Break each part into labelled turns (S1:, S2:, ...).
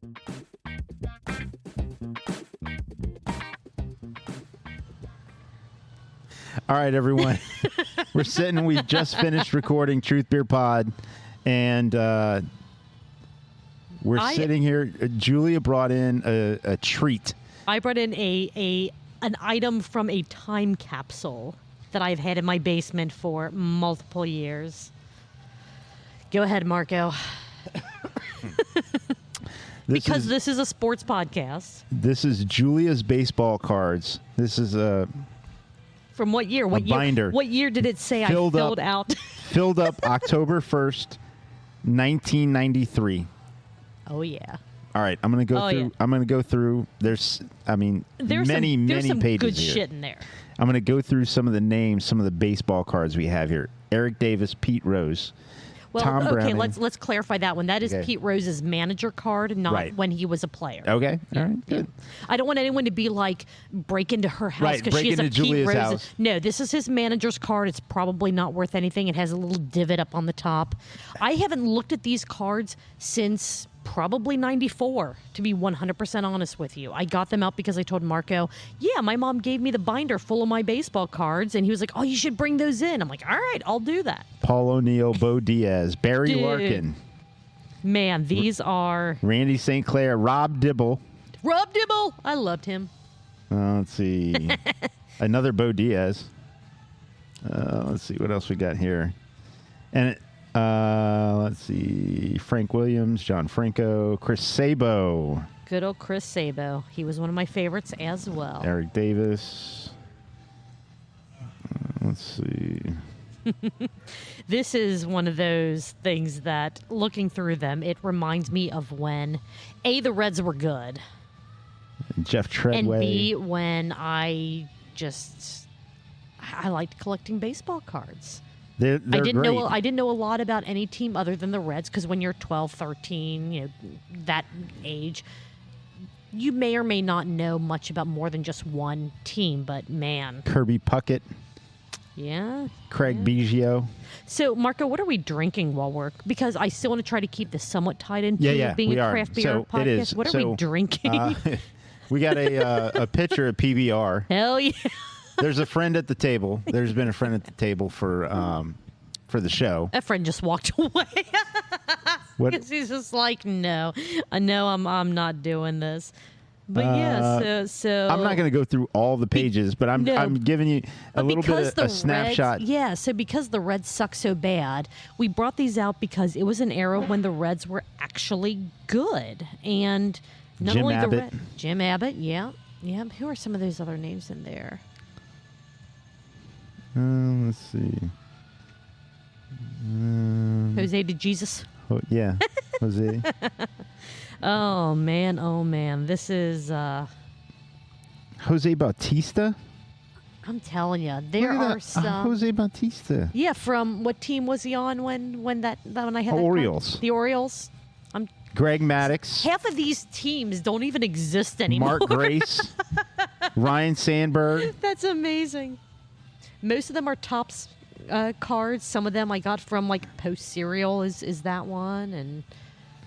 S1: All right, everyone. We just finished recording Truth Beer Pod, and we're sitting here. Julia brought in a treat.
S2: I brought in an item from a time capsule that I've had in my basement for multiple years. Go ahead, Marco. Because this is a sports podcast.
S1: This is Julia's baseball cards. This is
S2: from what year? What year?
S1: Binder.
S2: What year did it say I filled out?
S1: Filled up October 1st, 1993.
S2: Oh yeah.
S1: All right, I'm going to go through. Yeah. I'm going to go through. There's many
S2: some
S1: pages
S2: good
S1: here.
S2: Shit in there.
S1: I'm going to go through some of the names, some of the baseball cards we have here. Eric Davis, Pete Rose.
S2: Well,
S1: Tom
S2: okay,
S1: Browning.
S2: let's clarify that one. That is Pete Rose's manager card, not when he was a player.
S1: Okay, all right, good.
S2: I don't want anyone to be like, break into her house because she has a
S1: Julia's
S2: Pete Rose.
S1: House.
S2: No, this is his manager's card. It's probably not worth anything. It has a little divot up on the top. I haven't looked at these cards since probably 94, to be 100% honest with you. I got them out because I told Marco, yeah, my mom gave me the binder full of my baseball cards, and he was like, oh, you should bring those in. I'm like, all right, I'll do that.
S1: Paul O'Neill, Bo Diaz, Barry Larkin.
S2: Man, these are...
S1: Randy St. Clair, Rob Dibble.
S2: Rob Dibble! I loved him.
S1: Let's see. Another Bo Diaz. Let's see what else we got here. And let's see. Frank Williams, John Franco, Chris Sabo.
S2: Good old Chris Sabo. He was one of my favorites as well.
S1: Eric Davis. Let's see.
S2: This is one of those things that, looking through them, it reminds me of when, A, the Reds were good.
S1: Jeff Treadway.
S2: And B, when I liked collecting baseball cards.
S1: They're great.
S2: I didn't know a lot about any team other than the Reds, because when you're 12, 13, that age, you may or may not know much about more than just one team, but man.
S1: Kirby Puckett.
S2: Yeah.
S1: Craig Biggio.
S2: So, Marco, what are we drinking while we're... Because I still want to try to keep this somewhat tied into being a craft beer podcast.
S1: It is.
S2: What are we drinking?
S1: We got a pitcher of PBR.
S2: Hell yeah.
S1: There's a friend at the table. There's been a friend at the table for the show.
S2: That friend just walked away. Because he's just like, no, I know I'm not doing this. But so
S1: I'm not going to go through all the pages, but I'm giving you a little bit of a snapshot.
S2: Reds, so because the Reds suck so bad, we brought these out because it was an era when the Reds were actually good. And not
S1: Jim
S2: only
S1: Abbott.
S2: Jim Abbott, yeah. Who are some of those other names in there?
S1: Let's see.
S2: Jose de Jesus.
S1: Yeah, Jose.
S2: Oh man, this is
S1: Jose Bautista.
S2: I'm telling you, there are some.
S1: Jose Bautista.
S2: Yeah, from what team was he on when I had
S1: Orioles.
S2: The Orioles.
S1: Greg Maddux.
S2: Half of these teams don't even exist anymore.
S1: Mark Grace. Ryan Sandberg.
S2: That's amazing. Most of them are Topps cards. Some of them I got from like Post Cereal is that one, and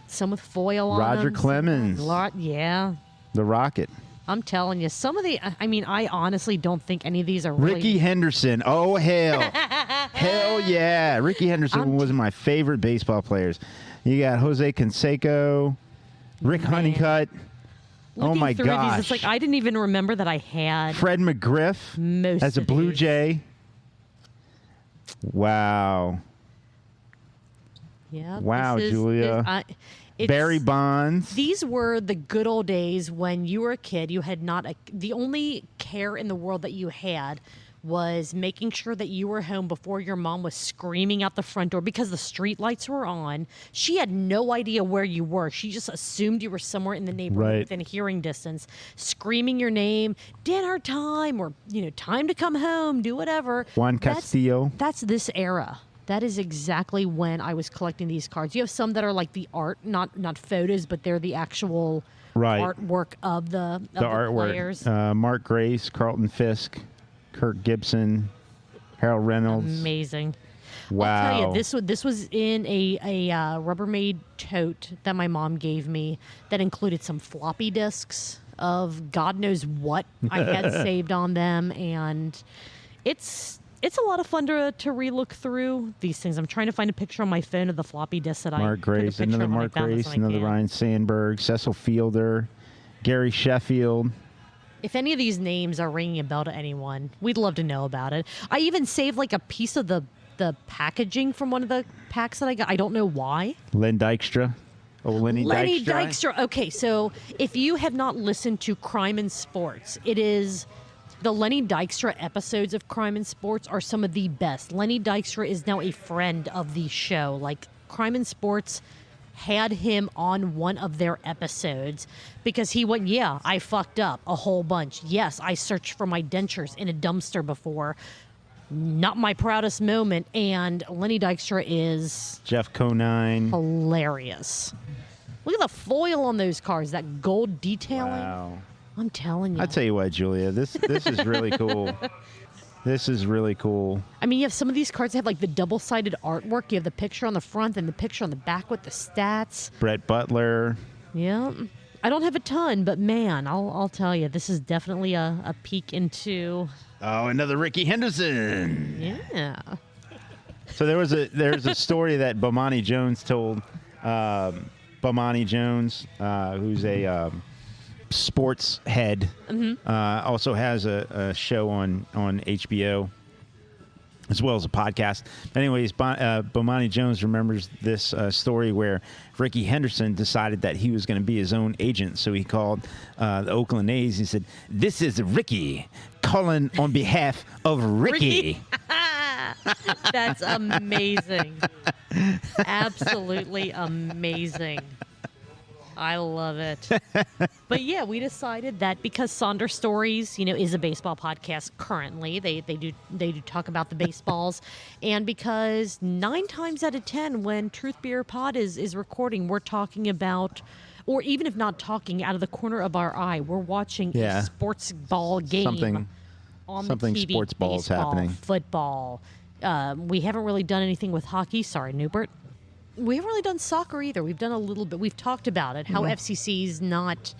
S2: some with foil on them.
S1: Roger Clemens.
S2: Yeah.
S1: The Rocket.
S2: I'm telling you, some of the, I honestly don't think any of these are really...
S1: Ricky Henderson. Oh, hell. Hell yeah. Ricky Henderson was my favorite baseball players. You got Jose Canseco, Rick Honeycutt.
S2: Looking
S1: oh, my gosh.
S2: These, it's like I didn't even remember that I had...
S1: Fred McGriff as a Blue Jay. Wow.
S2: Yeah.
S1: Wow, Julia. Barry Bonds.
S2: These were the good old days when you were a kid. You had the only care in the world that you had was making sure that you were home before your mom was screaming out the front door because the street lights were on. She had no idea where you were. She just assumed you were somewhere in the neighborhood within hearing distance, screaming your name, dinner time, or time to come home, do whatever.
S1: Juan Castillo.
S2: That's this era. That is exactly when I was collecting these cards. You have some that are like the art, not photos, but they're the actual artwork of the
S1: artwork.
S2: Players.
S1: Mark Grace, Carlton Fisk, Kirk Gibson, Harold Reynolds.
S2: Amazing.
S1: Wow.
S2: I'll tell you, this was in a Rubbermaid tote that my mom gave me that included some floppy disks of God knows what I had saved on them, and it's a lot of fun to relook through these things. I'm trying to find a picture on my phone of the floppy disk that
S1: Mark Grace, another Mark Grace, another Ryan Sandberg, Cecil Fielder, Gary Sheffield.
S2: If any of these names are ringing a bell to anyone, we'd love to know about it. I even saved like a piece of the packaging from one of the packs that I got. I don't know why.
S1: Len Dykstra. Oh, Lenny
S2: Dykstra. Okay, so if you have not listened to Crime and Sports, it is the Lenny Dykstra episodes of Crime and Sports are some of the best. Lenny Dykstra is now a friend of the show. Like, Crime and Sports had him on one of their episodes because he went, yeah, I fucked up a whole bunch. Yes, I searched for my dentures in a dumpster before. Not my proudest moment. And Lenny Dykstra is
S1: Jeff Conine.
S2: Hilarious. Look at the foil on those cars, that gold detailing.
S1: Wow.
S2: I'm telling you.
S1: I tell you what, Julia, this is really cool. This is really cool.
S2: I mean, you have some of these cards that have like the double-sided artwork. You have the picture on the front and the picture on the back with the stats.
S1: Brett Butler.
S2: Yeah. I don't have a ton, but man, I'll tell you, this is definitely a peek into...
S1: Oh, another Ricky Henderson.
S2: Yeah.
S1: So there's a story that Bomani Jones told. Bomani Jones, who's a sports head, also has a show on HBO as well as a podcast. Anyways, Bomani Jones remembers this story where Ricky Henderson decided that he was going to be his own agent. So he called the Oakland A's. He said, "This is Ricky calling on behalf of Ricky."
S2: That's amazing. Absolutely amazing. I love it. But yeah, we decided that because Sonder Stories, is a baseball podcast currently. They do talk about the baseballs, and because 9 times out of 10 when Truth Beer Pod is recording, we're talking about, or even if not talking, out of the corner of our eye, we're watching a sports ball game on the TV.
S1: Sports ball is happening.
S2: Football. We haven't really done anything with hockey. Sorry, Newbert. We haven't really done soccer either. We've done a little bit. We've talked about it, how FCC's not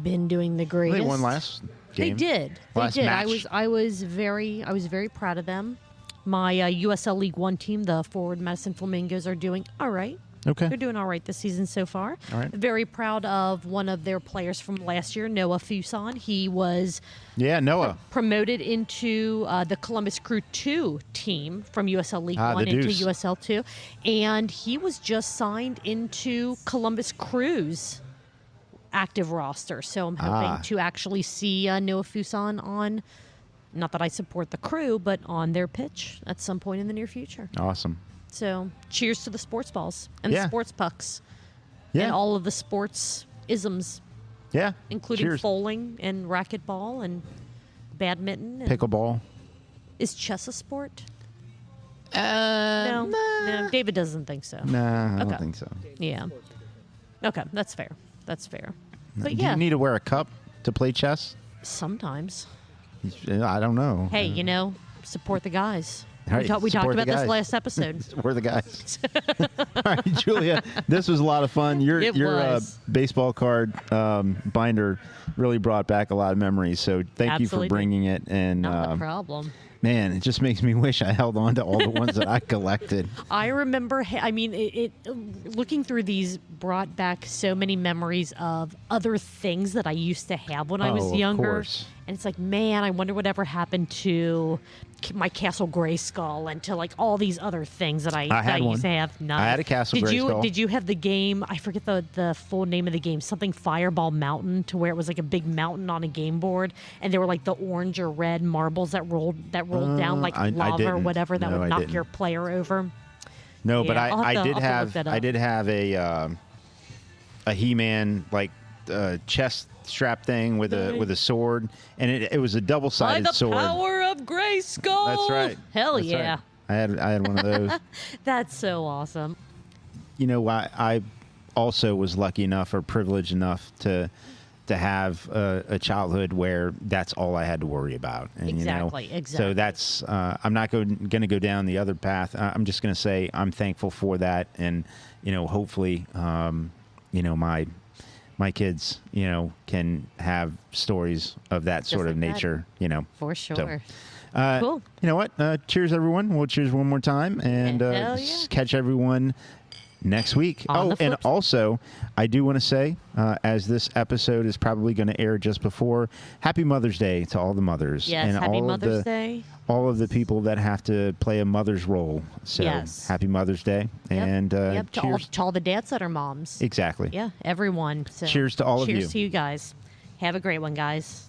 S2: been doing the greatest.
S1: They won last game.
S2: They did.
S1: Last
S2: they did.
S1: match.
S2: I was very proud of them. My USL League One team, the Forward Madison Flamingos, are doing all right.
S1: Okay.
S2: They're doing all right this season so far.
S1: All right.
S2: Very proud of one of their players from last year, Noah Fuson. He was
S1: Noah
S2: promoted into the Columbus Crew 2 team from USL League 1 into USL 2. And he was just signed into Columbus Crew's active roster. So I'm hoping to actually see Noah Fuson on, not that I support the Crew, but on their pitch at some point in the near future.
S1: Awesome.
S2: So, cheers to the sports balls and the sports pucks and all of the sports isms.
S1: Yeah,
S2: including
S1: cheers.
S2: bowling and racquetball and badminton. And
S1: Pickleball.
S2: Is chess a sport? No, David doesn't think so.
S1: Nah, I don't think so.
S2: Yeah. Okay, that's fair. But
S1: Do you need to wear a cup to play chess?
S2: Sometimes.
S1: I don't know.
S2: Hey, support the guys.
S1: Right,
S2: We talked about
S1: guys.
S2: this last episode.
S1: We're the guys. All right, Julia, this was a lot of fun. Your baseball card binder really brought back a lot of memories. So thank you for bringing it. And
S2: not a problem.
S1: Man, it just makes me wish I held on to all the ones that I collected.
S2: I remember, looking through these brought back so many memories of other things that I used to have when I was younger.
S1: Of course.
S2: And it's like, man, I wonder whatever happened to my Castle Grayskull and to like all these other things that I used to have. Nice.
S1: I had a Castle Grayskull.
S2: Did you have the game? I forget the full name of the game. Something Fireball Mountain, to where it was like a big mountain on a game board, and there were like the orange or red marbles that rolled down like lava or whatever that would knock your player over.
S1: No, but I did have a He-Man like chest strap thing with a sword, and it was a double-sided sword.
S2: By the power of Grayskull.
S1: That's right.
S2: Hell
S1: That's
S2: yeah.
S1: Right. I had one of those.
S2: That's so awesome.
S1: I also was lucky enough or privileged enough to to have a childhood where that's all I had to worry about. And,
S2: Exactly,
S1: So
S2: exactly.
S1: that's I'm not going to go down the other path. I'm just going to say I'm thankful for that, and hopefully, my kids, can have stories of that sort of
S2: like that.
S1: nature.
S2: For sure. Cool.
S1: You know what? Cheers, everyone. We'll cheers one more time, and
S2: Hell yeah.
S1: catch everyone next week.
S2: On the
S1: And
S2: flip-
S1: also, I do want to say, as this episode is probably going to air just before, Happy Mother's Day to all the mothers.
S2: Yes,
S1: and
S2: happy
S1: all
S2: Mother's
S1: of the,
S2: Day.
S1: All of the people that have to play a mother's role. So,
S2: Yes.
S1: Happy Mother's Day.
S2: Yep.
S1: And
S2: Yep,
S1: cheers.
S2: to all the dads that are moms.
S1: Exactly.
S2: Yeah, everyone. So
S1: Cheers to all of you.
S2: Cheers to you guys. Have a great one, guys.